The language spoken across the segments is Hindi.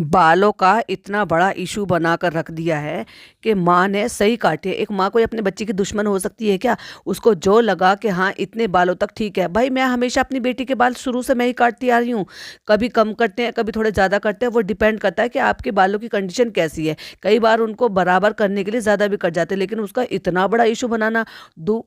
बालों का इतना बड़ा इशू बनाकर रख दिया है कि माँ ने सही काटे। एक माँ कोई अपने बच्चे की दुश्मन हो सकती है क्या? उसको जो लगा कि हाँ इतने बालों तक ठीक है। भाई मैं हमेशा अपनी बेटी के बाल शुरू से मैं ही काटती आ रही हूँ। कभी कम करते हैं, कभी थोड़े ज़्यादा करते हैं, वो डिपेंड करता है कि आपके बालों की कंडीशन कैसी है। कई बार उनको बराबर करने के लिए ज़्यादा भी कट जाते हैं, लेकिन उसका इतना बड़ा इशू बनाना,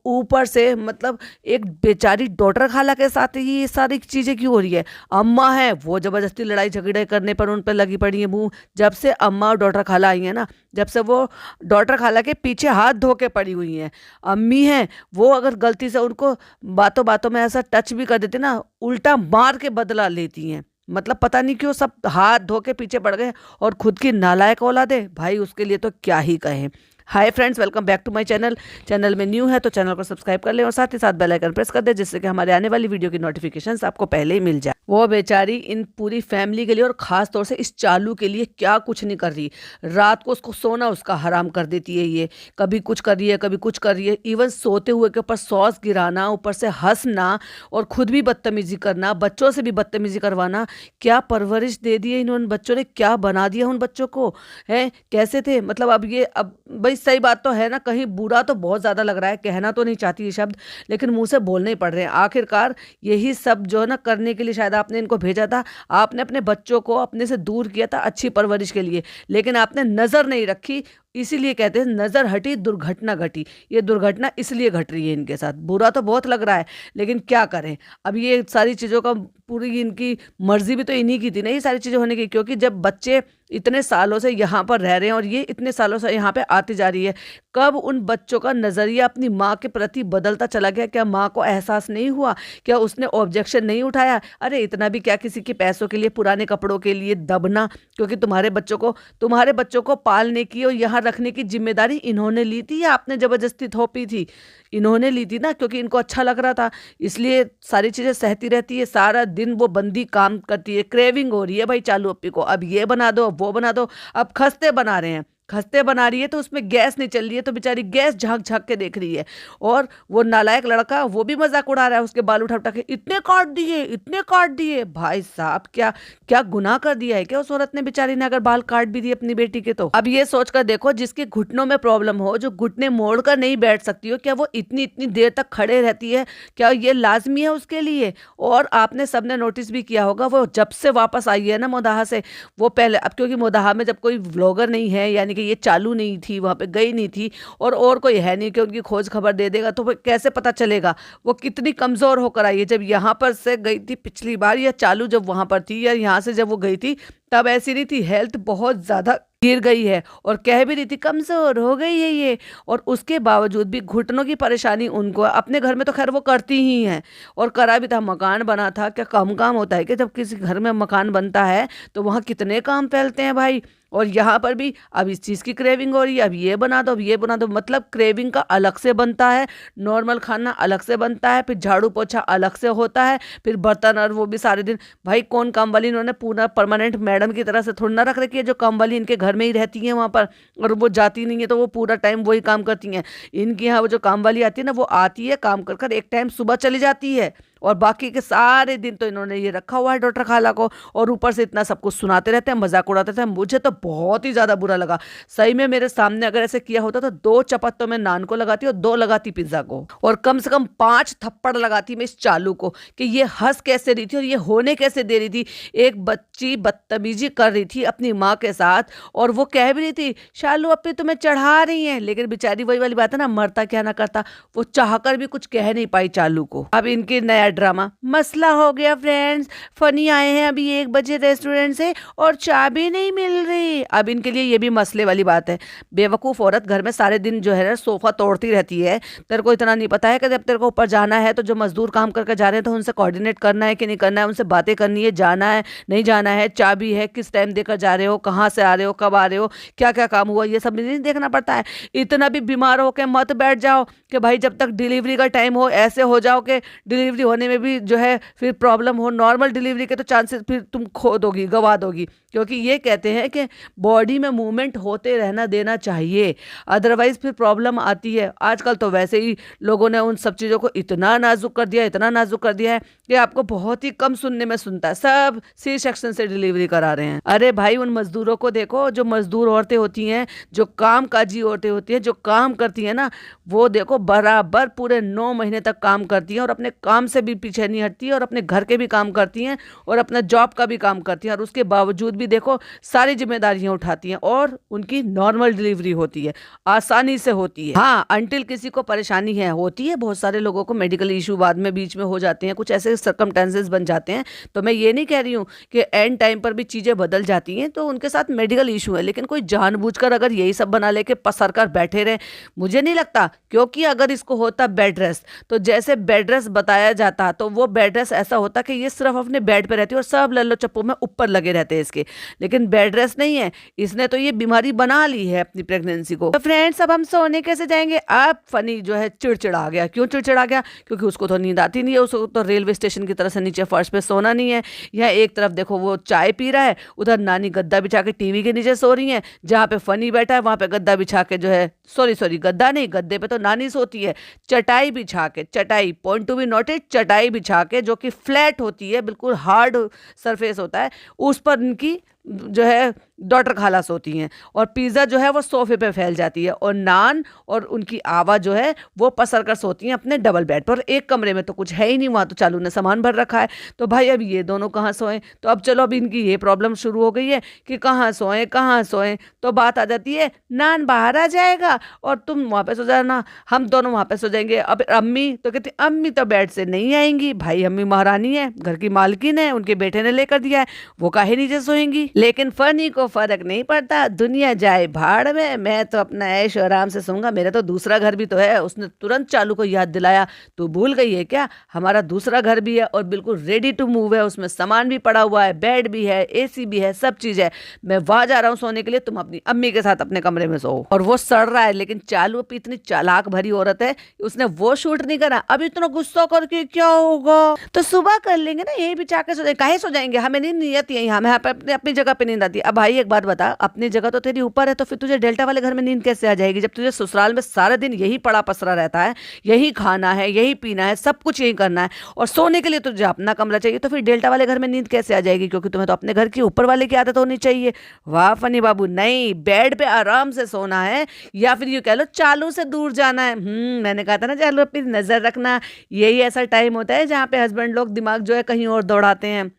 ऊपर से मतलब एक बेचारी डॉटर खाला के साथ ये सारी चीज़ें क्यों हो रही है? अम्मा है वो जबरदस्ती लड़ाई झगड़े करने पर उन पर लगी पड़ी है मुंह। जब से अम्मा और डॉटर खाला आई है ना, जब से वो डॉटर खाला के पीछे हाथ धो के पड़ी हुई हैं। अम्मी हैं वो अगर गलती से उनको बातों बातों में ऐसा टच भी कर देते ना, उल्टा मार के बदला लेती हैं। मतलब पता नहीं क्यों सब हाथ धो के पीछे पड़ गए। और खुद की नालायक औलाद है भाई, उसके लिए तो क्या ही कहें। Hi friends, welcome back to my channel. Channel में न्यू है तो चैनल को सब्सक्राइब कर लें और साथ ही साथ बेल आइकन प्रेस कर दें, जिससे कि हमारे आने वाली वीडियो की नोटिफिकेशंस आपको पहले ही मिल जाए। वो बेचारी इन पूरी फैमिली के लिए और खास तौर से इस चालू के लिए क्या कुछ नहीं कर रही। रात को उसको सोना उसका हराम कर देती है ये। कभी कुछ कर रही है, कभी कुछ कर रही है। इवन सोते हुए के ऊपर सॉस गिराना, ऊपर से हंसना और खुद भी बदतमीजी करना, बच्चों से भी बदतमीजी करवाना। क्या परवरिश दे दी है इन्होंने, बच्चों ने क्या बना दिया उन बच्चों को। है कैसे थे मतलब अब भाई सही बात तो है ना, कहीं बुरा तो बहुत ज़्यादा लग रहा है, कहना तो नहीं चाहती ये शब्द, लेकिन मुंह से बोलने ही पड़ रहे हैं। आखिरकार यही सब जो है ना करने के लिए शायद आपने इनको भेजा था। आपने अपने बच्चों को अपने से दूर किया था अच्छी परवरिश के लिए, लेकिन आपने नज़र नहीं रखी। इसीलिए कहते हैं नज़र हटी दुर्घटना घटी। ये दुर्घटना इसलिए घट रही है इनके साथ। बुरा तो बहुत लग रहा है, लेकिन क्या करें। अब ये सारी चीज़ों का पूरी इनकी मर्जी भी तो इन्हीं की थी ना ये सारी चीज़ें होने की, क्योंकि जब बच्चे इतने सालों से यहाँ पर रह रहे हैं और ये इतने सालों से यहाँ पे आती जा रही है, कब उन बच्चों का नज़रिया अपनी माँ के प्रति बदलता चला गया? क्या माँ को एहसास नहीं हुआ? क्या उसने ऑब्जेक्शन नहीं उठाया? अरे इतना भी क्या किसी के पैसों के लिए, पुराने कपड़ों के लिए दबना? क्योंकि तुम्हारे बच्चों को पालने की और यहाँ रखने की जिम्मेदारी इन्होंने ली थी या आपने जबरदस्ती थोपी थी? इन्होंने ली थी ना, क्योंकि इनको अच्छा लग रहा था, इसलिए सारी चीज़ें सहती रहती है। सारा दिन वो बंदी काम करती है। क्रेविंग हो रही है भाई चालू अप्पी को, अब ये बना दो, अब वो बना दो। अब खस्ते बना रहे हैं, खस्ते बना रही है तो उसमें गैस नहीं चल रही है, तो बेचारी गैस झांक झांक के देख रही है। और वो नालायक लड़का वो भी मजाक उड़ा रहा है, उसके बाल उठा उठा के इतने काट दिए, इतने काट दिए। भाई साहब क्या क्या गुनाह कर दिया है क्या उस औरत ने बेचारी ने, अगर बाल काट भी दिए अपनी बेटी के? तो अब ये सोच कर देखो, जिसके घुटनों में प्रॉब्लम हो, जो घुटने मोड़ कर नहीं बैठ सकती हो, क्या वो इतनी इतनी देर तक खड़े रहती है? क्या ये लाजमी है उसके लिए? और आपने सबने नोटिस भी किया होगा, वो जब से वापस आई है ना मोदाहा से, वो पहले, अब क्योंकि मोदाहा में जब कोई व्लॉगर नहीं है, यानी कि ये चालू नहीं थी, वहां पे गई नहीं थी, और कोई है नहीं कि उनकी खोज खबर दे देगा, तो फिर कैसे पता चलेगा वो कितनी कमजोर होकर आई है? जब यहाँ पर से गई थी पिछली बार, या चालू जब वहां पर थी, या यहाँ से जब वो गई थी, तब ऐसी नहीं थी। हेल्थ बहुत ज्यादा गिर गई है और कह भी रही थी कमजोर हो गई है ये। और उसके बावजूद भी घुटनों की परेशानी उनको, अपने घर में तो खैर वो करती ही हैं, और करा भी था। मकान बना था, क्या कम काम होता है कि जब किसी घर में मकान बनता है तो वहाँ कितने काम फैलते हैं भाई। और यहाँ पर भी अब इस चीज़ की क्रेविंग हो रही है, अब ये बना दो, अब ये बना दो। मतलब क्रेविंग का अलग से बनता है, नॉर्मल खाना अलग से बनता है, फिर झाड़ू पोछा अलग से होता है, फिर बर्तन और वो भी सारे दिन। भाई कौन काम वाली इन्होंने पूरा परमानेंट मैडम की तरह से थोड़ी ना रख रखी है, जो काम वाली इनके घर में ही रहती हैं वहाँ पर, और वो जाती नहीं है तो वो पूरा टाइम वही काम करती हैं। इनके यहाँ वो जो काम वाली आती है ना, वो आती है काम कर कर, एक टाइम सुबह चली जाती है, और बाकी के सारे दिन तो इन्होंने ये रखा हुआ है डॉक्टर खाला को। और ऊपर से इतना सब कुछ सुनाते रहते हैं, मजाक उड़ाते थे। मुझे तो बहुत ही ज्यादा बुरा लगा सही में। मेरे सामने अगर ऐसे किया होता तो 2 चपत तो मैं नान को लगाती और 2 लगाती पिज्जा को, और कम से कम 5 थप्पड़ लगाती मैं इस चालू को, कि ये हंस कैसे रही थी और ये होने कैसे दे रही थी। एक बच्ची बदतमीजी कर रही थी अपनी माँ के साथ, और वो कह भी रही थी शालू अपनी तुम्हें चढ़ा रही है, लेकिन बेचारी वही वाली बात है ना, मरता क्या ना करता, वो चाहकर भी कुछ कह नहीं पाई चालू को। अब इनकी नया ड्रामा मसला हो गया फ्रेंड्स। फनी आए हैं अभी 1 बजे रेस्टोरेंट से और चाबी नहीं मिल रही। अब इनके लिए ये भी मसले वाली बात है। बेवकूफ़ औरत घर में सारे दिन जो है ना सोफा तोड़ती रहती है। तेरे को इतना नहीं पता है कि जब तेरे को ऊपर जाना है तो जो मजदूर काम करके जा रहे हैं तो उनसे कोऑर्डिनेट करना है कि नहीं करना है, उनसे बातें करनी है, जाना है नहीं जाना है, चाबी है, किस टाइम देकर जा रहे हो, कहाँ से आ रहे हो, कब आ रहे हो, क्या क्या काम हुआ, ये सब नहीं देखना पड़ता है। इतना भी बीमार हो के मत बैठ जाओ कि भाई जब तक डिलीवरी का टाइम हो ऐसे हो जाओ कि डिलीवरी होने में भी जो है फिर प्रॉब्लम हो। नॉर्मल डिलीवरी के तो चांसेस फिर तुम खो दोगी, गवा दोगी, क्योंकि ये कहते हैं कि बॉडी में मूवमेंट होते रहना देना चाहिए, अदरवाइज फिर प्रॉब्लम आती है। आजकल तो वैसे ही लोगों ने उन सब चीज़ों को इतना नाजुक कर दिया, इतना नाजुक कर दिया है कि आपको बहुत ही कम सुनने में सुनता है। सब सी सेक्शन से डिलीवरी करा रहे हैं। अरे भाई उन मजदूरों को देखो, जो मजदूर औरतें होती हैं, जो काम काजी औरतें होती हैं, जो काम करती हैं ना, वो देखो बराबर पूरे 9 महीने तक काम करती हैं और अपने काम से भी पीछे नहीं हटती है और अपने घर के भी काम करती हैं और अपना जॉब का भी काम करती हैं, और उसके बावजूद भी देखो सारी जिम्मेदारियां उठाती हैं और उनकी नॉर्मल डिलीवरी होती है, आसानी से होती है। हाँ, अंटिल किसी को परेशानी है, होती है, बहुत सारे लोगों को मेडिकल इशू बाद में बीच में हो जाते हैं, कुछ ऐसे सर्कमस्टेंसेस बन जाते हैं। तो मैं ये नहीं कह रही हूँ कि एंड टाइम पर भी चीज़ें बदल जाती हैं तो उनके साथ मेडिकल इशू है, लेकिन कोई जानबूझकर अगर यही सब बना लेके पसर कर बैठे रहे, मुझे नहीं लगता। क्योंकि अगर इसको होता बेड रेस्ट, तो जैसे बेड रेस्ट बताया जाता तो वो बेड रेस्ट ऐसा होता कि ये सिर्फ अपने बेड पे रहती है और सब लल्लो चप्पू में ऊपर लगे रहते हैं इसके, लेकिन बेड रेस्ट नहीं है। इसने तो ये बीमारी बना ली है अपनी प्रेगनेंसी को। तो फ्रेंड्स, अब हम सोने कैसे जाएंगे? अब फनी जो है चिड़चिड़ा गया। क्यों चिड़चिड़ा गया? क्योंकि उसको तो नींद आती नहीं है, उसको तो रेलवे स्टेशन की तरह से नीचे फर्श पे सोना नहीं है। यहाँ एक तरफ देखो वो चाय पी रहा है, उधर नानी गद्दा बिछा के टीवी के नीचे सो रही है, जहाँ पे फनी बैठा है वहां पे गद्दा बिछा के जो है, सॉरी गद्दा नहीं, गद्दे पे तो नानी सोती है, चटाई बिछा के, चटाई पॉइंट टू बी नोटेड, चटाई बिछा के जो कि फ्लैट होती है, बिल्कुल हार्ड सरफेस होता है, उस पर इनकी जो है डॉटर खाला सोती हैं, और पिज़्ज़ा जो है वो सोफे पे फैल जाती है, और नान और उनकी आवा जो है वो पसर कर सोती हैं अपने डबल बेड पर। एक कमरे में तो कुछ है ही नहीं, वहाँ तो चालू ने सामान भर रखा है। तो भाई अब ये दोनों कहाँ सोएं? तो अब चलो, अब इनकी ये प्रॉब्लम शुरू हो गई है कि कहाँ सोएं कहाँ सोएं। तो बात आ जाती है, नान बाहर आ जाएगा और तुम वहाँ पे सो जाना, हम दोनों वहाँ पे सो जाएंगे। अब अम्मी तो कहती, अम्मी तो बेड से नहीं आएंगी, भाई अम्मी महारानी है, घर की मालकिन है, उनके बेटे ने लेकर दिया है, वो काहे नीचे सोएंगी। लेकिन फनी को फर्क नहीं पड़ता, दुनिया जाए भाड़ में, मैं तो अपना ऐश आराम से सोऊंगा, मेरा तो दूसरा घर भी तो है। उसने तुरंत चालू को याद दिलाया, तू भूल गई है क्या, हमारा दूसरा घर भी है और बिल्कुल रेडी टू मूव है, उसमें सामान भी पड़ा हुआ है, बेड भी है, एसी भी है, सब चीज है, मैं वहां जा रहा हूँ सोने के लिए, तुम अपनी अम्मी के साथ अपने कमरे में सो। और वो सड़ रहा है, लेकिन चालू अपनी इतनी चालाक भरी औरत है, उसने वो शूट नहीं करा। अब इतना गुस्सा करके क्या होगा, तो सुबह कर लेंगे ना, यही बिछा के सो जाएंगे। काहे सो जाएंगे, हमें नहीं नीयत यही, हमें अपनी जगह पे नींद आती है। अब भाई एक बात बता, अपनी जगह तो तेरी ऊपर है, तो फिर तुझे डेल्टा वाले घर में नींद कैसे आ जाएगी, जब तुझे ससुराल में सारा दिन यही पड़ा पसरा रहता है, यही खाना है, यही पीना है, सब कुछ यही करना है, और सोने के लिए तुझे अपना कमरा चाहिए, तो फिर डेल्टा वाले घर में नींद कैसे आ जाएगी? क्योंकि तुम्हें तो अपने घर की ऊपर वाले की आदत होनी चाहिए। वाह फनी बाबू, नहीं, बेड पे आराम से सोना है, या फिर ये कह लो चालू से दूर जाना है। मैंने कहा था ना, चालू अपनी नजर रखना, यही ऐसा टाइम होता है जहाँ पे हस्बैंड लोग दिमाग जो है कहीं और दौड़ाते हैं।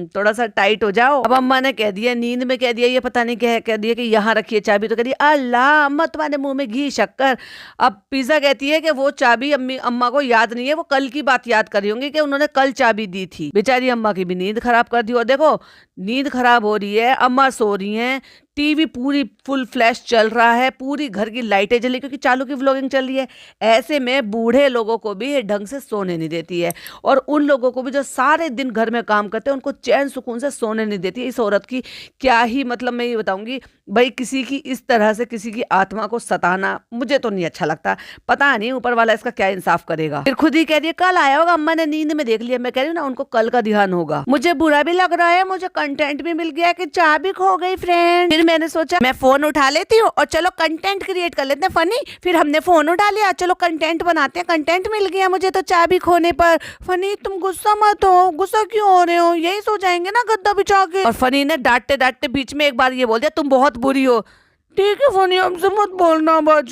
थोड़ा सा टाइट हो जाओ। अब अम्मा ने कह दिया, नींद में कह दिया, ये पता नहीं क्या है, कह दिया कि यहाँ रखिए चाबी, तो कह दिया अल्लाह अम्मा तुम्हारे मुंह में घी शक्कर। अब पिज्जा कहती है कि वो चाबी अम्मा को याद नहीं है, वो कल की बात याद कर रही होंगी कि उन्होंने कल चाबी दी थी। बेचारी अम्मा की भी नींद खराब कर दी। और देखो, नींद खराब हो रही है, अम्मा सो रही हैं, टीवी पूरी फुल फ्लैश चल रहा है, पूरी घर की लाइटें जली क्योंकि चालू की व्लॉगिंग चल रही है। ऐसे में बूढ़े लोगों को भी ढंग से सोने नहीं देती है, और उन लोगों को भी जो सारे दिन घर में काम करते हैं उनको चैन सुकून से सोने नहीं देती। इस औरत की क्या ही मतलब, मैं ये बताऊंगी भाई, किसी की इस तरह से किसी की आत्मा को सताना मुझे तो नहीं अच्छा लगता। पता नहीं ऊपर वाला इसका क्या इंसाफ करेगा। फिर खुद ही कह रही है कल आया होगा, अम्मा ने नींद में देख लिया। मैं कह रही हूँ ना, उनको कल का ध्यान होगा। मुझे बुरा भी लग रहा है, मुझे कंटेंट भी मिल गया कि चाबी खो गई फ्रेंड। फिर मैंने सोचा मैं फोन उठा लेती हूँ और चलो कंटेंट क्रिएट कर लेते हैं फनी। फिर हमने फोन उठा लिया, चलो कंटेंट बनाते हैं, कंटेंट मिल गया मुझे तो चाबी खोने पर। फनी तुम गुस्सा मत हो, गुस्सा क्यों हो रहे हो, यही सो जाएंगे ना गद्दा बिछा के। और फनी ने डांटते डांटते बीच में एक बार ये बोल दिया, तुम बहुत बुरी हो। ठीक है फनी, हमसे मत बोलना, अब आज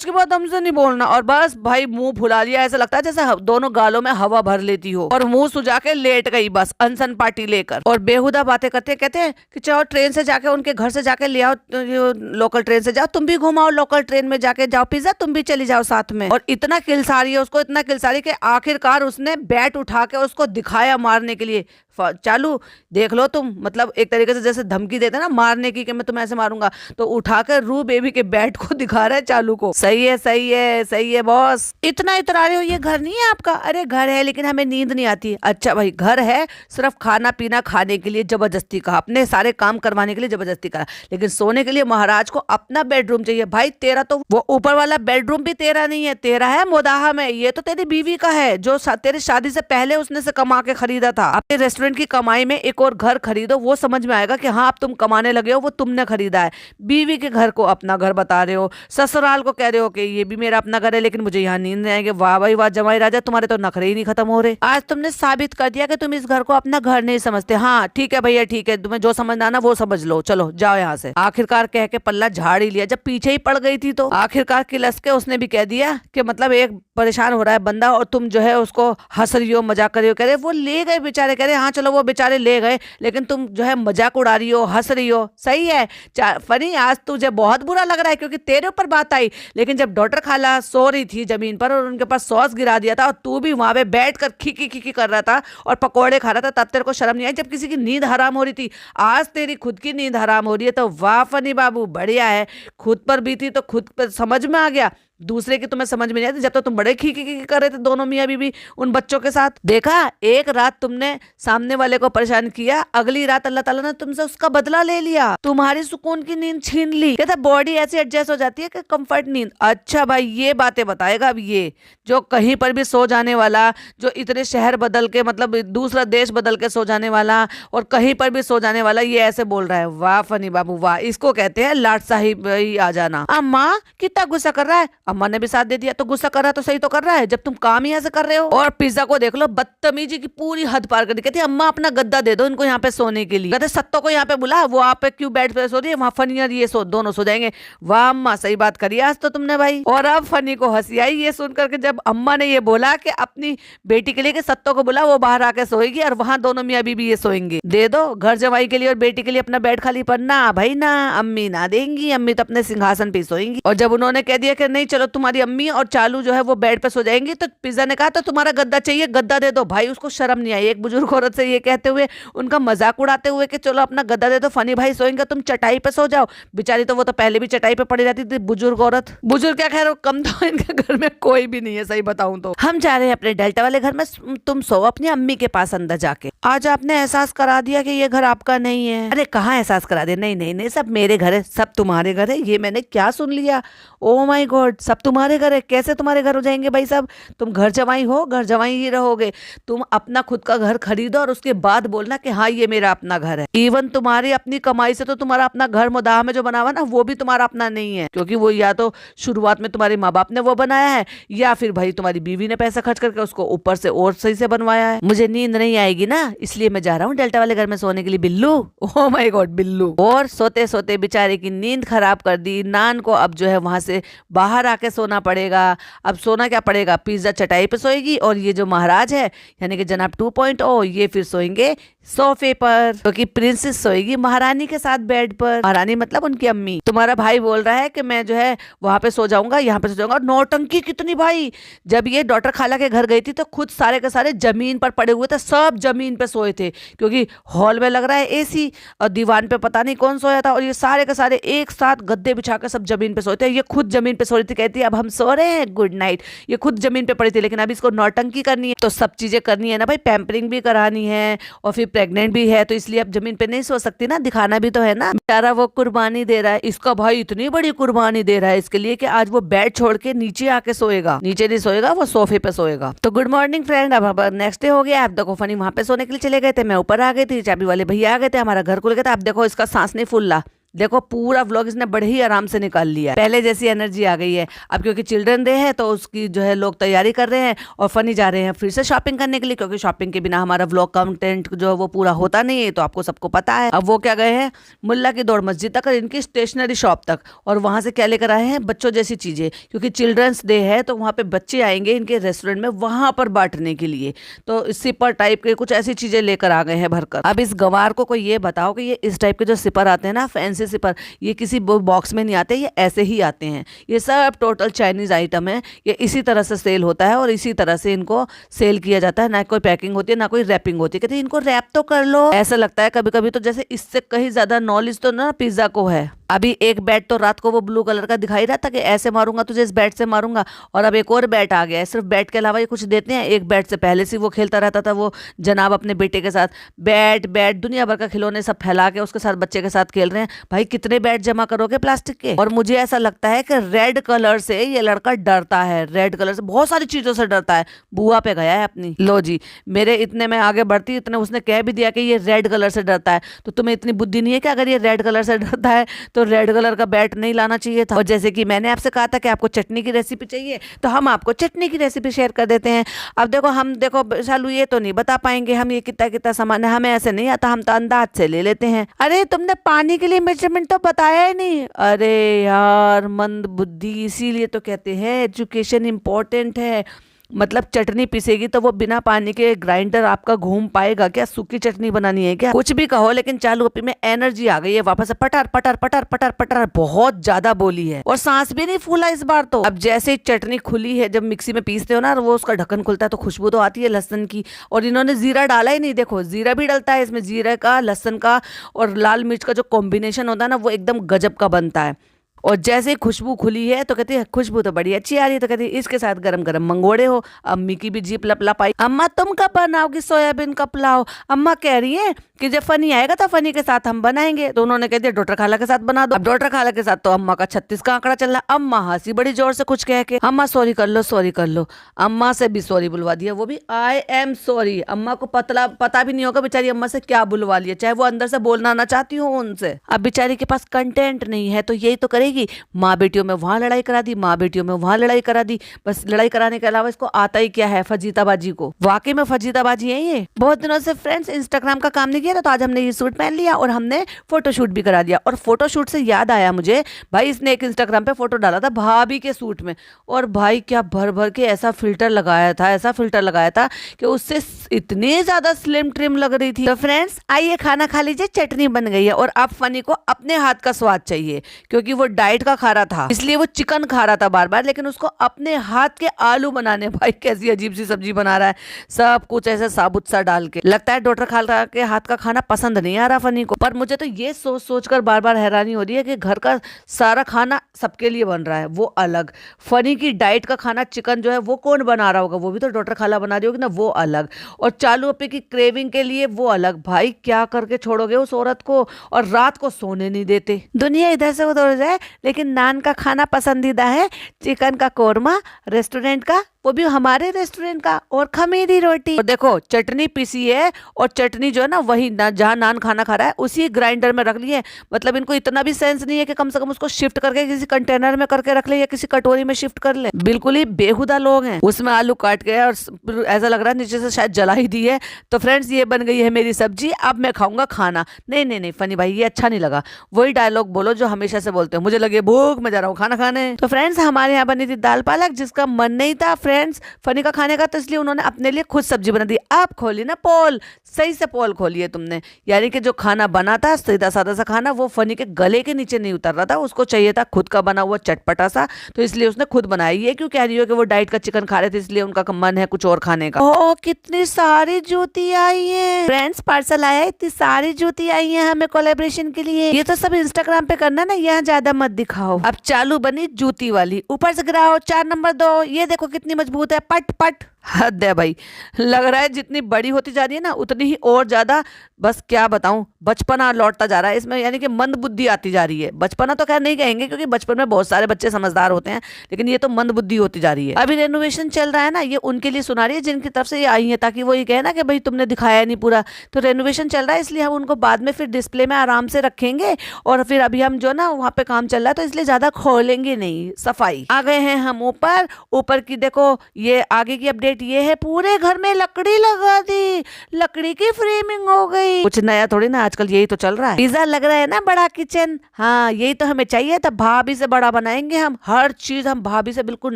के बाद हमसे नहीं बोलना। और बस भाई मुंह फुला लिया, ऐसा लगता है जैसे दोनों गालों में हवा भर लेती हो, और मुंह सुझा के लेट गई बस अनसन पार्टी लेकर। और बेहुदा बातें करते कहते हैं कि चलो ट्रेन से जाके उनके घर से जाके ले आओ, लोकल ट्रेन से जाओ, तुम भी घुमाओ लोकल ट्रेन में जाके, जाओ पिज्जा तुम भी चली जाओ साथ में। और इतना किलसारी है उसको, इतना किलसारी कि आखिरकार उसने बैट उठा के उसको दिखाया मारने के लिए। चालू देख लो तुम, मतलब एक तरीके से जैसे धमकी देते ना मारने की कि मैं तुम्हें ऐसे मारूंगा, तो तो उठाकर रू बेबी के बेड को दिखा रहा है चालू को। सही है सही है सही है बॉस, इतना इतरा रहे हो, ये घर नहीं है आपका? अरे घर है लेकिन हमें नींद नहीं आती। अच्छा भाई घर है, सिर्फ खाना पीना खाने के लिए जबरदस्ती कहा, अपने सारे काम करवाने के लिए जबरदस्ती कहा, लेकिन सोने के लिए महाराज को अपना बेडरूम चाहिए। भाई तेरा तो वो ऊपर वाला बेडरूम भी तेरा नहीं है, तेरा है मोदाहा में, ये तो तेरी बीवी का है जो तेरी शादी से पहले उसने से कमा के खरीदा था। अपने रेस्टोरेंट की कमाई में एक और घर खरीदो, वो समझ में आएगा कि हाँ अब तुम कमाने लगे हो, वो तुमने खरीदा है। बीवी के घर को अपना घर बता रहे हो, ससुराल को कह रहे हो कि ये भी मेरा अपना घर है लेकिन मुझे यहाँ नींद नहीं आएगी। वाह भाई वाह जमाई राजा, तुम्हारे तो नखरे ही नहीं खत्म हो रहे। आज तुमने साबित कर दिया कि तुम इस घर को अपना घर नहीं समझते। हाँ ठीक है भैया ठीक है, तुम्हें जो समझना ना वो समझ लो, चलो जाओ यहाँ से। आखिरकार कह के पल्ला झाड़ ही लिया, जब पीछे ही पड़ गई थी तो आखिरकार किलस के उसने भी कह दिया कि मतलब एक परेशान हो रहा है बंदा और तुम जो है उसको हंस रही हो मजाक कर रही हो। कह रहे वो ले गए बेचारे, कह रहे हाँ चलो वो बेचारे ले गए लेकिन तुम जो है मजाक उड़ा रही हो, हंस रही हो। सही है फनी, आज तुझे बहुत बुरा लग रहा है क्योंकि तेरे ऊपर बात आई, लेकिन जब डॉक्टर खाला सो रही थी जमीन पर और उनके पास सॉस गिरा दिया था और तू भी वहां पे बैठ कर खिकी खिकी कर रहा था और पकौड़े खा रहा था, तब तेरे को शर्म नहीं आई जब किसी की नींद हराम हो रही थी। आज तेरी खुद की नींद हराम हो रही है तो वाह फनी बाबू बढ़िया है, खुद पर बीती तो खुद पर समझ में आ गया, दूसरे की तुम्हें समझ में नहीं आती। जब तो तुम बड़े खी कर रहे थे दोनों मियाँ बीवी उन बच्चों के साथ, देखा एक रात तुमने सामने वाले को परेशान किया, अगली रात अल्लाह ताला ने तुमसे उसका बदला ले लिया, तुम्हारी सुकून की नींद छीन ली। कहता बॉडी ऐसी एडजस्ट हो जाती है कि कंफर्ट नींद। अच्छा भाई ये बातें बताएगा अब ये जो कहीं पर भी सो जाने वाला, जो इतने शहर बदल के मतलब दूसरा देश बदल के सो जाने वाला और कहीं पर भी सो जाने वाला, ये ऐसे बोल रहा है। वाह फनी बाबू वाह, इसको कहते हैं लाट साहिब आ जाना। अम्मा कितना गुस्सा कर रहा है, अम्मा ने भी साथ दे दिया, तो गुस्सा कर रहा है तो सही तो कर रहा है जब तुम काम ही ऐसे कर रहे हो। और पिज्जा को देख लो, बदतमीजी की पूरी हद पार कर दी। कहती अम्मा अपना गद्दा दे दो इनको यहाँ पे सोने के लिए। कहते सत्तो को यहाँ पे बुला, वो आप पे क्यों बेड पे सो रही है, वहाँ फनी और ये दोनों सो जाएंगे। वाह अम्मा सही बात करी आज तो तुमने भाई। और अब फनी को हंसी आई ये सुनकर के जब अम्मा ने ये बोला कि अपनी बेटी के लिए कि सत्तो को बुला वो बाहर आके सोएगी और वहां दोनों मियाँ बीबी ये सोएंगे। दे दो घर जवाई के लिए और बेटी के लिए अपना बेड खाली पर ना भाई ना, अम्मी ना देंगी, अम्मी तो अपने सिंहासन पे सोएंगी। और जब उन्होंने कह दिया कि नहीं चलो तुम्हारी अम्मी और चालू जो है वो बेड पे सो जाएंगी, तो पिज्जा ने कहा तो तुम्हारा गद्दा चाहिए, गद्दा दे दो। भाई उसको शर्म नहीं आई एक बुजुर्ग औरत से ये कहते हुए, उनका मजाक उड़ाते हुए कि चलो अपना गद्दा दे दो, फनी भाई सोएंगे तुम चटाई पे सो जाओ। बेचारी तो वो तो पहले भी चटाई पे पड़ी रहती थी बुजुर्ग औरत। बुजुर्ग क्या खैर कम तो इनके घर में कोई भी नहीं है सही बताऊं तो। हम जा रहे हैं अपने डेल्टा वाले घर में, तुम सो अपनी अम्मी के पास अंदर जाके। आज आपने एहसास करा दिया कि ये घर आपका नहीं है। अरे कहाँ एहसास करा दिया, नहीं नहीं नहीं सब मेरे घर है, सब तुम्हारे घर है। ये मैंने क्या सुन लिया, ओ माय गॉड सब तुम्हारे घर है। कैसे तुम्हारे घर हो जाएंगे भाई साहब, तुम घर जवाई हो, घर जवाई ही रहोगे। तुम अपना खुद का घर खरीदो और उसके बाद बोलना कि हाँ ये मेरा अपना घर है। इवन तुम्हारी अपनी कमाई से तो तुम्हारा अपना घर मुदाह में जो बना हुआ ना वो भी तुम्हारा अपना नहीं है, क्योंकि वो या तो शुरुआत में तुम्हारे माँ बाप ने वो बनाया है या फिर भाई तुम्हारी बीवी ने पैसा खर्च करके उसको ऊपर से और सही से बनवाया है। मुझे नींद नहीं आएगी ना इसलिए मैं जा रहा हूँ डेल्टा वाले घर में सोने के लिए। Billu, oh my God Billu. और सोते सोते बेचारे की नींद खराब कर दी। नान को अब जो है वहां से बाहर आके सोना पड़ेगा। अब सोना क्या पड़ेगा, पिज्जा चटाई पे सोएगी और ये जो महाराज है यानी कि जनाब 2.0 ये फिर सोएंगे सोफे पर, क्योंकि प्रिंसेस सोएगी महारानी के साथ बेड पर। महारानी मतलब उनकी अम्मी। तुम्हारा भाई बोल रहा है कि मैं जो है वहां पे सो जाऊंगा, यहाँ पे सो जाऊंगा। और नौटंकी कितनी भाई, जब ये डॉक्टर खाला के घर गई थी तो खुद सारे के सारे जमीन पर पड़े हुए थे, सब जमीन पे सोए थे क्योंकि हॉल में लग रहा है एसी और दीवान पे पता नहीं कौन सोया था। और ये सारे के सारे एक साथ गद्दे बिछा के सब जमीन पे सोए थे। ये खुद जमीन पे सो रही थी, कहती है अब हम सो रहे हैं गुड नाइट। ये खुद जमीन पे पड़ी थी, लेकिन अब इसको नौटंकी करनी है तो सब चीजें करनी है ना भाई, पैम्परिंग भी करानी है और फिर प्रेग्नेंट भी है, तो इसलिए अब जमीन पे नहीं सो सकती ना, दिखाना भी तो है ना। बेचारा वो कुर्बानी दे रहा है, इसका भाई इतनी बड़ी कुर्बानी दे रहा है इसके लिए कि आज वो बेड छोड़ के नीचे आके सोएगा। नीचे नहीं सोएगा, वो सोफे पे सोएगा। तो गुड मॉर्निंग फ्रेंड, अब नेक्स्ट डे हो गया। आप देखो फनी वहां पे सोने के लिए चले गए थे, मैं ऊपर आ गई थी, चाबी वाले भैया आ गए थे, हमारा घर खुल गया था। अब देखो इसका सांस नहीं फूल रहा, देखो पूरा व्लॉग इसने बड़े ही आराम से निकाल लिया है, पहले जैसी एनर्जी आ गई है। अब क्योंकि चिल्ड्रन डे है तो उसकी जो है लोग तैयारी कर रहे हैं और फनी जा रहे हैं फिर से शॉपिंग करने के लिए, क्योंकि शॉपिंग के बिना हमारा व्लॉग कंटेंट जो है वो पूरा होता नहीं है, तो आपको सबको पता है। अब वो क्या गए हैं मुल्ला की दौड़ मस्जिद तक और इनकी स्टेशनरी शॉप तक, और वहां से क्या लेकर आए हैं बच्चों जैसी चीजें, क्योंकि चिल्ड्रंस डे है तो वहां पे बच्चे आएंगे इनके रेस्टोरेंट में वहां पर बांटने के लिए, तो सिपर टाइप के कुछ ऐसी चीजें लेकर आ गए हैं भरकर। अब इस गंवार को कोई ये बताओ कि ये इस टाइप के जो सिपर आते हैं ना, फैंसी सिपर, ये किसी बॉक्स में नहीं आते, ये ऐसे ही आते हैं। ये सब टोटल चाइनीज आइटम है, ये इसी तरह से सेल होता है और इसी तरह से इनको सेल किया जाता है। ना कोई पैकिंग होती है ना कोई रैपिंग होती है। कहते हैं इनको रैप तो कर लो। ऐसा लगता है कभी कभी तो जैसे इससे कहीं ज्यादा नॉलेज तो ना पिज्जा को है। अभी एक बैट तो रात को वो ब्लू कलर का दिखाई रहा था कि ऐसे मारूंगा तुझे, इस बैट से मारूंगा, और अब एक और बैट आ गया है। सिर्फ बैट के अलावा ये कुछ देते हैं? एक बैट से पहले से वो खेलता रहता था वो जनाब अपने बेटे के साथ। बैट बैट दुनिया भर का खिलौने सब फैला के उसके साथ बच्चे के साथ खेल रहे हैं। भाई कितने बैट जमा करोगे प्लास्टिक के? और मुझे ऐसा लगता है कि रेड कलर से ये लड़का डरता है, रेड कलर से बहुत सारी चीजों से डरता है। बुआ पे गया है अपनी। लो जी, मेरे इतने में आगे बढ़ती इतने उसने कह भी दिया कि ये रेड कलर से डरता है, तो तुम्हें इतनी बुद्धि नहीं है कि अगर ये रेड कलर से डरता है तो रेड कलर का बैट नहीं लाना चाहिए था? और जैसे कि मैंने आपसे कहा था कि आपको चटनी की रेसिपी चाहिए, तो हम आपको चटनी की रेसिपी शेयर कर देते हैं। अब देखो, हम देखो शालू ये तो नहीं बता पाएंगे हम ये कितना कितना सामान है, हमें ऐसे नहीं आता, हम तो अंदाज से ले लेते हैं। अरे तुमने पानी के लिए मेजरमेंट तो बताया ही नहीं। अरे यार मंद बुद्धि, इसीलिए तो कहते हैं एजुकेशन इंपॉर्टेंट है। मतलब चटनी पीसेगी तो वो बिना पानी के ग्राइंडर आपका घूम पाएगा क्या? सूखी चटनी बनानी है क्या? कुछ भी कहो, लेकिन चालू अपी में एनर्जी आ गई है वापस से, पटर पटर पटर पटर पटर, बहुत ज्यादा बोली है और सांस भी नहीं फूला इस बार तो। अब जैसे ही चटनी खुली है, जब मिक्सी में पीसते हो ना, वो उसका ढक्कन खुलता है तो खुशबू तो आती है लहसुन की, और इन्होंने जीरा डाला ही नहीं। देखो जीरा भी डलता है इसमें, जीरे का, लहसुन का और लाल मिर्च का जो कॉम्बिनेशन होता है ना, वो एकदम गजब का बनता है। और जैसे ही खुशबू खुली है तो कहती है खुशबू तो बड़ी अच्छी आ रही है, तो कहती है इसके साथ गरम गरम मंगोड़े हो। अम्मी की भी जीप लपलपाई, अम्मा तुम कब बनाओगी सोयाबीन का पुलाव? अम्मा कह रही है कि जब फनी आएगा तो फनी के साथ हम बनाएंगे। तो उन्होंने कह दिया डॉक्टर खाला के साथ बना दो। अब डॉक्टर खाला के साथ तो अम्मा का 36 का आंकड़ा चल रहा है। अम्मा हंसी बड़ी जोर से कुछ कह के, अम्मा सॉरी कर लो, सॉरी कर लो। अम्मा से भी सॉरी बुलवा दिया, वो भी आई एम सॉरी। अम्मा को पता भी नहीं होगा बेचारी अम्मा से क्या बुलवा लिया, चाहे वो अंदर से बोलना ना चाहती हो उनसे। अब बेचारी के पास कंटेंट नहीं है तो यही तो करेगी, माँ बेटियों में वहां लड़ाई करा दी, माँ बेटियों में वहां लड़ाई करा दी। बस लड़ाई कराने के अलावा इसको आता ही क्या है? फजीताबाजी को। वाकई में फजीताबाजी है ये। बहुत दिनों से फ्रेंड्स इंस्टाग्राम का काम नहीं किया था, तो आज हमने ये सूट पहन लिया और हमने फोटोशूट भी करा दिया। और फोटोशूट से याद आया मुझे, भाई इसने एक इंस्टाग्राम पे फोटो डाला था भाभी के सूट में, और भाई क्या भर भर के ऐसा फिल्टर लगाया था, ऐसा फिल्टर लगाया था कि उससे इतनी ज्यादा स्लिम ट्रिम लग रही थी। तो फ्रेंड्स आइए खाना खा लीजिए, चटनी बन गई है। और अब फनी को अपने हाथ का स्वाद चाहिए, क्योंकि वो डाइट का खा रहा था, इसलिए वो चिकन खा रहा था बार बार, लेकिन उसको अपने हाथ के आलू बनाने। भाई कैसी अजीब सी सब्जी बना रहा है, सब कुछ ऐसे साबुत सा डाल के। लगता है डॉक्टर खाला के हाथ का खाना पसंद नहीं आ रहा फनी को। पर मुझे तो ये सोच सोच कर बार बार हैरानी हो रही है कि घर का सारा खाना सबके लिए बन रहा है, वो अलग। फनी की डाइट का खाना चिकन जो है वो कौन बना रहा होगा? वो भी तो डॉक्टर खाला बना रही होगी ना, वो अलग। और चालू अपे की क्रेविंग के लिए वो अलग। भाई क्या करके छोड़ोगे उस औरत को? और रात को सोने नहीं देते। दुनिया इधर से उधर हो जाए, लेकिन नान का खाना पसंदीदा है, चिकन का कोरमा रेस्टोरेंट का, वो भी हमारे रेस्टोरेंट का, और खमीरी रोटी। और देखो चटनी पीसी है, और चटनी जो है ना वही ना, जहाँ नान खाना खा रहा है उसी ग्राइंडर में रख ली है। मतलब इनको इतना भी सेंस नहीं है कि कम से कम उसको शिफ्ट करके किसी कंटेनर में करके रख ले या किसी कटोरी में शिफ्ट कर ले। बिल्कुल ही बेहुदा लोग हैं। उसमें आलू काट के और ऐसा लग रहा है नीचे से शायद जला ही दी है। तो फ्रेंड्स ये बन गई है मेरी सब्जी, अब मैं खाऊंगा खाना। नहीं नहीं नहीं फनी भाई, ये अच्छा नहीं लगा। वही डायलॉग बोलो जो हमेशा से बोलते हो, मुझे लगे भूख, मैं जा रहा हूँ खाना खाने। तो फ्रेंड्स हमारे यहाँ बनी थी दाल पालक, जिसका मन नहीं था फ्रेंड्स फनी का खाने का, तो इसलिए उन्होंने अपने लिए खुद सब्जी बना दी। आप खोली ना पोल, सही से पोल खोली है तुमने। यानी कि जो खाना बना था सीधा साधा सा खाना, वो फनी के गले के नीचे नहीं उतर रहा था, उसको चाहिए था खुद का बना हुआ चटपटा सा, तो इसलिए उसने खुद बनाया। ये क्यों कह रही हो कि वो डाइट का चिकन खा रहे थे इसलिए उनका मन है कुछ और खाने का? ओ कितनी सारी जूती आई है फ्रेंड्स, पार्सल आया है, इतनी सारी जूती आई है हमें कोलैबोरेशन के लिए। ये तो सब इंस्टाग्राम पे करना ना, यहाँ ज्यादा मत दिखाओ। अब चालू बनी जूती वाली, ऊपर से गिराओ, 4 नंबर दो। ये देखो कितनी मजबूत है, पट पट। हद है भाई, लग रहा है जितनी बड़ी होती जा रही है ना उतनी ही और ज्यादा, बस क्या बताऊं, बचपना लौटता जा रहा है इसमें। यानी कि मंद बुद्धि आती जा रही है। बचपना तो खैर नहीं कहेंगे, क्योंकि बचपन में बहुत सारे बच्चे समझदार होते हैं, लेकिन ये तो मंद बुद्धि होती जा रही है। अभी रेनोवेशन चल रहा है ना, ये उनके लिए सुना रही है जिनकी तरफ से ये आई है, ताकि वो ये कहे ना कि भाई तुमने दिखाया नहीं पूरा। तो रेनोवेशन चल रहा है, इसलिए हम उनको बाद में फिर डिस्प्ले में आराम से रखेंगे, और फिर अभी हम जो ना वहाँ पे काम चल रहा है, तो इसलिए ज्यादा खोलेंगे नहीं। सफाई आ गए हैं हम ऊपर। ऊपर की देखो, ये आगे की अपडेट ये है, पूरे घर में लकड़ी लगा दी, लकड़ी की फ्रेमिंग हो गई। कुछ नया थोड़ी ना, आजकल यही तो चल रहा है। पिज्जा लग रहा है ना बड़ा किचन, हाँ यही तो हमें चाहिए था। भाभी से बड़ा बनाएंगे हम, हर चीज हम भाभी से बिल्कुल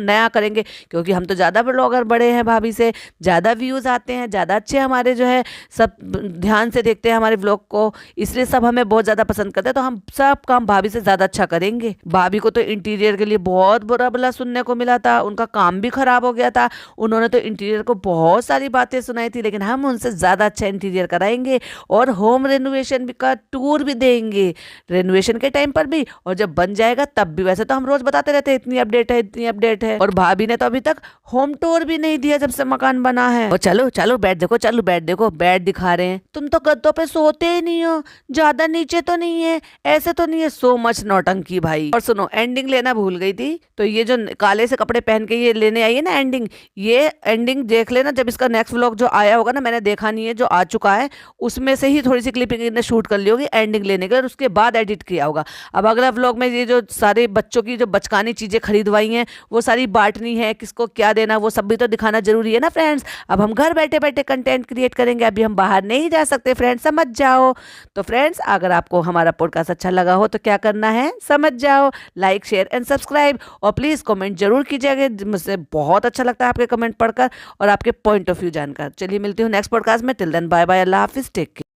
नया करेंगे, क्योंकि हम तो ज्यादा ब्लॉगर बड़े हैं, भाभी से ज्यादा व्यूज आते हैं, ज्यादा अच्छे हमारे जो है सब ध्यान से देखते हैं हमारे व्लॉग को, इसलिए सब हमें बहुत ज्यादा पसंद करते हैं। तो हम सब काम भाभी से ज्यादा अच्छा करेंगे। भाभी को तो इंटीरियर के लिए बहुत बुरा भला सुनने को मिला था, उनका काम भी खराब हो गया था। उन्होंने तो इंटीरियर को बहुत सारी बातें सुनाई थी, लेकिन हम उनसे ज़्यादा अच्छा इंटीरियर कराएंगे और होम रेनोवेशन का टूर भी देंगे, रेनोवेशन के टाइम पर भी और जब बन जाएगा तब भी। वैसे तो हम रोज बताते रहते हैं इतनी अपडेट है, इतनी अपडेट है, और भाभी ने तो अभी तक होम टूर भी नहीं दिया जब से मकान बना है। और चलो चलो बेड देखो, चलो बेड देखो, बेड दिखा रहे हैं। तुम तो गद्दों पे सोते ही नहीं हो, ज्यादा नीचे तो नहीं है, ऐसे तो नहीं है। सो मच नौटंकी भाई। और सुनो, एंडिंग लेना भूल गई थी, तो ये जो काले से कपड़े पहन के ये लेने आई है ना एंडिंग, ये एंडिंग देख लेना जब इसका नेक्स्ट व्लॉग जो आया होगा ना, मैंने देखा नहीं है, जो आ चुका है उसमें से ही थोड़ी सी क्लिपिंग इन्हें शूट कर ली होगी एंडिंग लेने के, और उसके बाद एडिट किया होगा। अब अगला व्लॉग में ये जो सारे बच्चों की जो बचकानी चीजें खरीदवाई हैं वो सारी बांटनी है, किसको क्या देना वो सब भी तो दिखाना जरूरी है ना फ्रेंड्स। अब हम घर बैठे बैठे कंटेंट क्रिएट करेंगे, अभी हम बाहर नहीं जा सकते फ्रेंड्स, समझ जाओ। तो फ्रेंड्स, अगर आपको हमारा पॉडकास्ट अच्छा लगा हो तो क्या करना है, समझ जाओ, लाइक शेयर एंड सब्सक्राइब, और प्लीज कमेंट जरूर कीजिएगा, मुझसे बहुत अच्छा लगता है आपके कमेंट पढ़कर और आपके पॉइंट ऑफ व्यू जानकर। चलिए मिलती हूँ नेक्स्ट पॉडकास्ट में, टिल देन बाय बाय, अल्लाह हाफिज, टेक केयर।